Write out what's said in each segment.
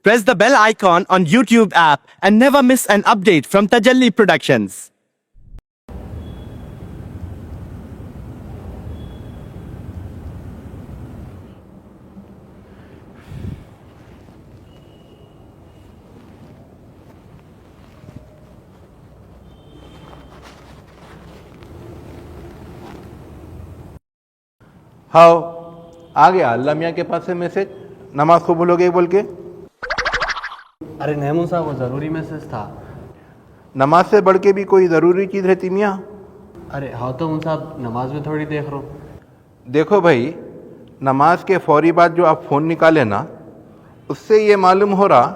Press the bell icon on YouTube app and never miss an update from Tajalli Productions. हाँ आ गया अल्लाह मियाँ के पास से मैसेज, नमाज को बोलोगे बोल के। अरे नैमून साहब, वो ज़रूरी मैसेज था। नमाज से बढ़ के भी कोई ज़रूरी चीज़ रहती मियाँ? अरे हाँ तो मुन साहब, नमाज में थोड़ी देख रहा हूँ। देखो भाई, नमाज के फौरी बाद जो आप फ़ोन निकाले ना, उससे ये मालूम हो रहा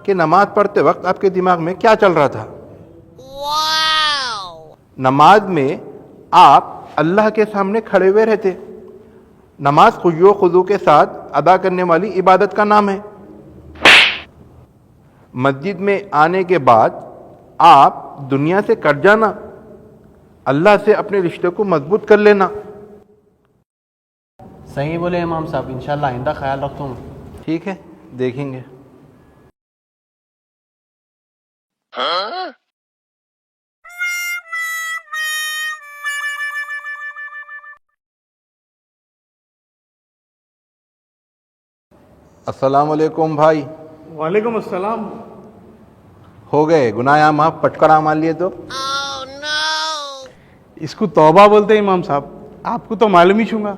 कि नमाज पढ़ते वक्त आपके दिमाग में क्या चल रहा था। नमाज में आप अल्लाह के सामने खड़े हुए रहते। नमाज खुशो खुजू के साथ अदा करने वाली इबादत का नाम है। मस्जिद में आने के बाद आप दुनिया से कट जाना, अल्लाह से अपने रिश्ते को मजबूत कर लेना। सही बोले इमाम साहब, इंशाल्लाह आइंदा ख्याल रखता हूँ। ठीक है, देखेंगे। अस्सलाम वालेकुम भाई। वालेकुम अस्सलाम। हो गए गुनाह माफ, पटकड़ा मान लिए तो। इसको तौबा बोलते हैं इमाम साहब, आपको तो मालूम ही छूंगा।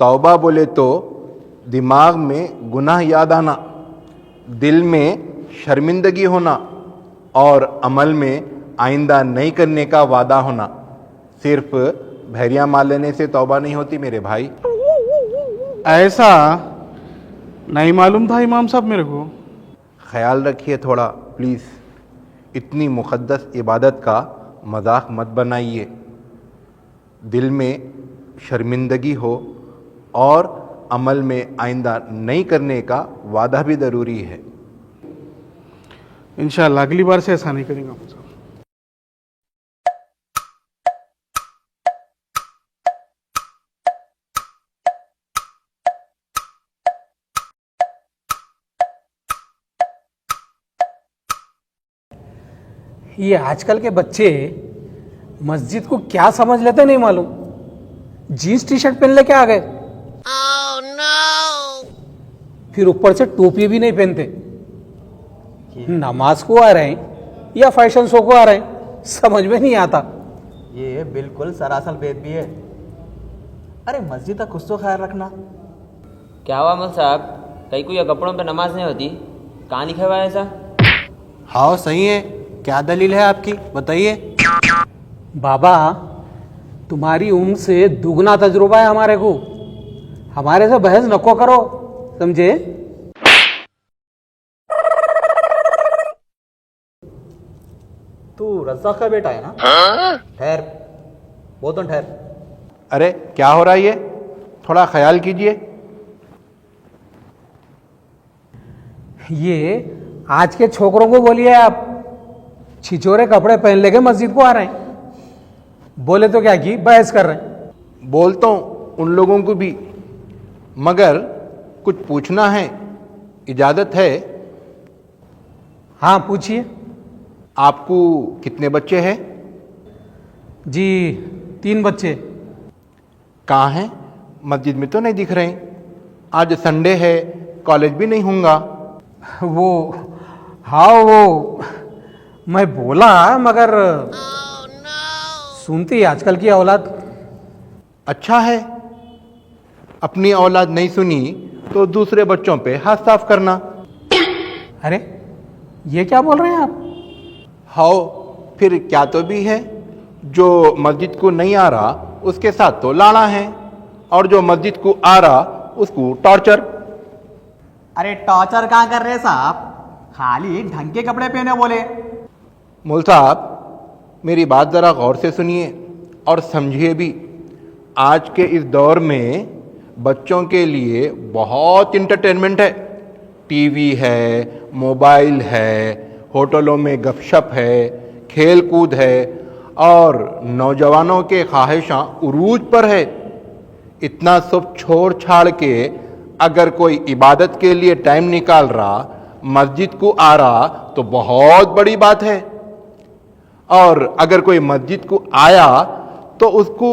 तौबा बोले तो दिमाग में गुनाह याद आना, दिल में शर्मिंदगी होना और अमल में आइंदा नहीं करने का वादा होना। सिर्फ भैरिया मार लेने से तौबा नहीं होती मेरे भाई। ऐसा नहीं मालूम था इमाम साहब मेरे को। ख्याल रखिए थोड़ा प्लीज़, इतनी मुक़द्दस इबादत का मजाक मत बनाइए। दिल में शर्मिंदगी हो और अमल में आइंदा नहीं करने का वादा भी ज़रूरी है। इंशाल्लाह अगली बार से ऐसा नहीं करेंगे इमाम साहब। ये आजकल के बच्चे मस्जिद को क्या समझ लेते नहीं मालूम। जीन्स टी शर्ट पहन लेके आ गए। फिर ऊपर से टोपी भी नहीं पहनते। नमाज को आ रहे हैं या फैशन शो को आ रहे हैं, समझ में नहीं आता। ये बिल्कुल सरासर बेद भी है। अरे मस्जिद का कुछ तो ख्याल रखना। क्या हुआ मौलवी साहब, कहीं कोई कपड़ों पे नमाज नहीं होती? कहाँ लिखा हुआ है ऐसा? हाँ सही है, क्या दलील है आपकी, बताइए। बाबा, तुम्हारी उम्र से दुगना तजुर्बा है हमारे को। हमारे से बहस नको करो, समझे? तू रज़्ज़ाक का बेटा है ना? ठहर, बहुत ठहर। अरे क्या हो रहा है ये, थोड़ा ख्याल कीजिए। ये आज के छोकरों को बोलिए आप, छिछोरे कपड़े पहन लेके मस्जिद को आ रहे हैं। बोले तो क्या की बहस कर रहे हैं। बोलता हूँ उन लोगों को भी, मगर कुछ पूछना है, इजाज़त है? हाँ पूछिए। आपको कितने बच्चे हैं? जी 3 बच्चे। कहाँ हैं? मस्जिद में तो नहीं दिख रहे। आज संडे है, कॉलेज भी नहीं होगा। वो हाँ वो मैं बोला, मगर सुनती है आजकल की औलाद। अच्छा है, अपनी औलाद नहीं सुनी तो दूसरे बच्चों पे हाथ साफ करना। अरे ये क्या बोल रहे हैं आप? हाँ फिर क्या तो भी है, जो मस्जिद को नहीं आ रहा उसके साथ तो लाना है, और जो मस्जिद को आ रहा उसको टॉर्चर। अरे टॉर्चर कहाँ कर रहे साहब, खाली ढंग के कपड़े पहने बोले। मौलवी साहब मेरी बात ज़रा गौर से सुनिए और समझिए भी। आज के इस दौर में बच्चों के लिए बहुत इंटरटेनमेंट है। टीवी है, मोबाइल है, होटलों में गपशप है, खेल कूद है, और नौजवानों के ख्वाहिशां उरूज पर है। इतना सब छोड़ छाड़ के अगर कोई इबादत के लिए टाइम निकाल रहा मस्जिद को आ रहा तो बहुत बड़ी बात है, और अगर कोई मस्जिद को आया तो उसको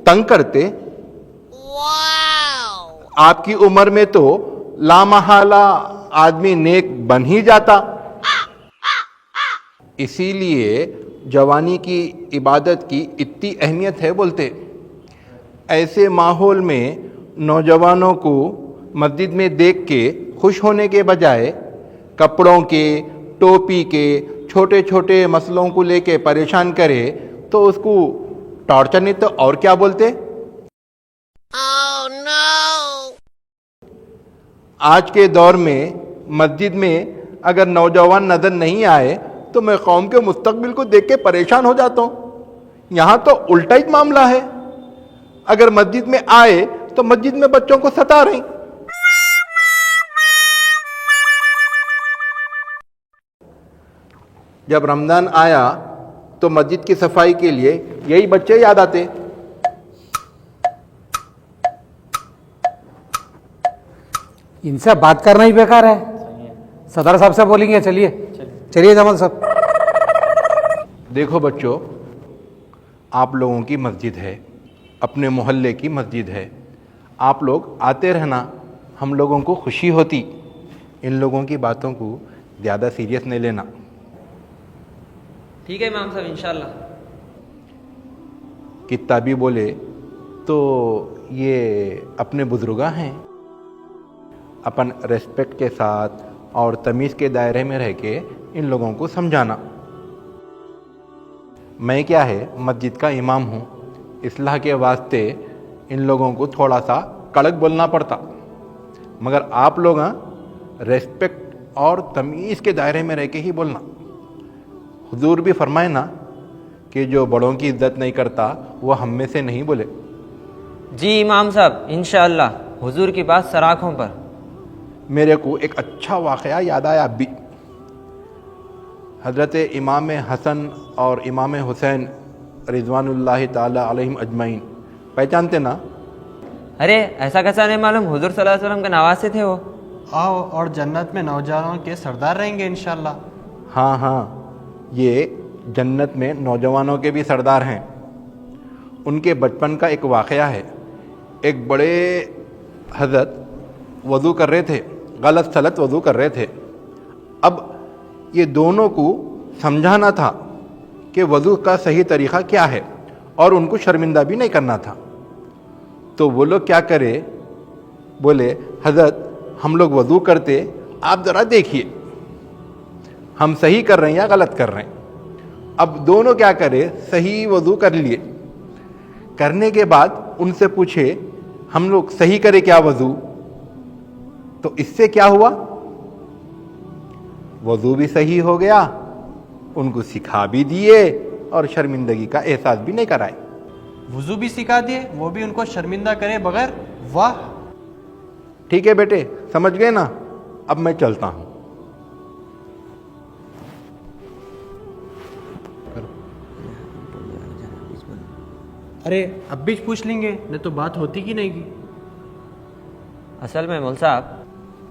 तंग करते। आपकी उम्र में तो लामहला आदमी नेक बन ही जाता। इसीलिए जवानी की इबादत की इतनी अहमियत है बोलते। ऐसे माहौल में नौजवानों को मस्जिद में देख के खुश होने के बजाय कपड़ों के, टोपी के छोटे छोटे मसलों को लेके परेशान करे तो उसको टॉर्चर नहीं तो और क्या बोलते। आज के दौर में मस्जिद में अगर नौजवान नजर नहीं आए तो मैं कौम के मुस्तकबिल को देख के परेशान हो जाता हूं। यहां तो उल्टा ही मामला है, अगर मस्जिद में आए तो मस्जिद में बच्चों को सता रही। जब रमजान आया तो मस्जिद की सफाई के लिए यही बच्चे याद आते। इनसे बात करना ही बेकार है। सदर साहब से बोलेंगे। चलिए चलिए जमाल साहब। देखो बच्चों, आप लोगों की मस्जिद है, अपने मोहल्ले की मस्जिद है, आप लोग आते रहना, हम लोगों को खुशी होती। इन लोगों की बातों को ज़्यादा सीरियस नहीं लेना। ठीक है इमाम साहब, इंशाल्लाह। किताबी बोले तो ये अपने बुजुर्गा हैं, अपन रेस्पेक्ट के साथ और तमीज़ के दायरे में रह के इन लोगों को समझाना। मैं क्या है मस्जिद का इमाम हूँ, इस्लाह के वास्ते इन लोगों को थोड़ा सा कड़क बोलना पड़ता, मगर आप लोग रेस्पेक्ट और तमीज़ के दायरे में रह के ही बोलना। हुजूर भी फरमाए ना कि जो बड़ों की इज्जत नहीं करता वो हम में से नहीं बोले। जी इमाम साहब, इंशाअल्लाह हुजूर की बात सराखों पर। मेरे को एक अच्छा वाक़या याद आया अभी। हज़रत इमाम हसन और इमाम हुसैन रिज़वानुल्लाहि ताला अलैहिम अजमईन पहचानते ना? अरे ऐसा कैसा नहीं मालूम, हुजूर सल्लल्लाहु अलैहि वसल्लम के नवासे थे वो। आओ, और जन्नत में नौजवानों के सरदार रहेंगे इंशाल्लाह। हाँ हाँ, ये जन्नत में नौजवानों के भी सरदार हैं। उनके बचपन का एक वाक़या है। एक बड़े हज़रत वज़ू कर रहे थे, गलत सलत वज़ू कर रहे थे। अब ये दोनों को समझाना था कि वज़ू का सही तरीक़ा क्या है और उनको शर्मिंदा भी नहीं करना था। तो वो लोग क्या करे, बोले हज़रत हम लोग वज़ू करते, आप ज़रा देखिए हम सही कर रहे हैं या गलत कर रहे हैं। अब दोनों क्या करे, सही वज़ू कर लिए। करने के बाद उनसे पूछे हम लोग सही करें क्या वज़ू? तो इससे क्या हुआ, वज़ू भी सही हो गया, उनको सिखा भी दिए और शर्मिंदगी का एहसास भी नहीं कराए। वुजू भी सिखा दिए, वो भी उनको शर्मिंदा करे बगैर। वाह। ठीक है बेटे, समझ गए ना? अब मैं चलता हूं। अरे अब भी पूछ लेंगे, नहीं तो बात होती कि नहीं की। असल में मौल साहब,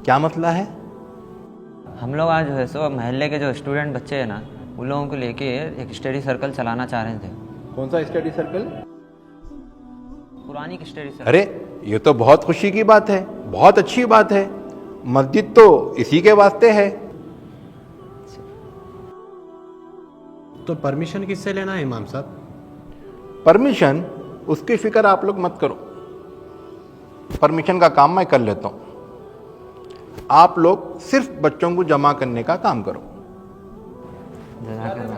क्या मसला है? हम लोग आज जो है सो महल्ले के जो स्टूडेंट बच्चे हैं ना, उन लोगों को लेके एक स्टडी सर्कल चलाना चाह रहे थे। कौन सा स्टडी सर्कल? पुरानी स्टडी सर्कल। अरे ये तो बहुत खुशी की बात है, बहुत अच्छी बात है। मस्जिद तो इसी के वास्ते है। तो परमिशन किससे लेना है इमाम साहब? परमिशन उसकी फिक्र आप लोग मत करो, परमिशन का काम मैं कर लेता हूं। आप लोग सिर्फ बच्चों को जमा करने का काम करो। जज़ाकल्लाह।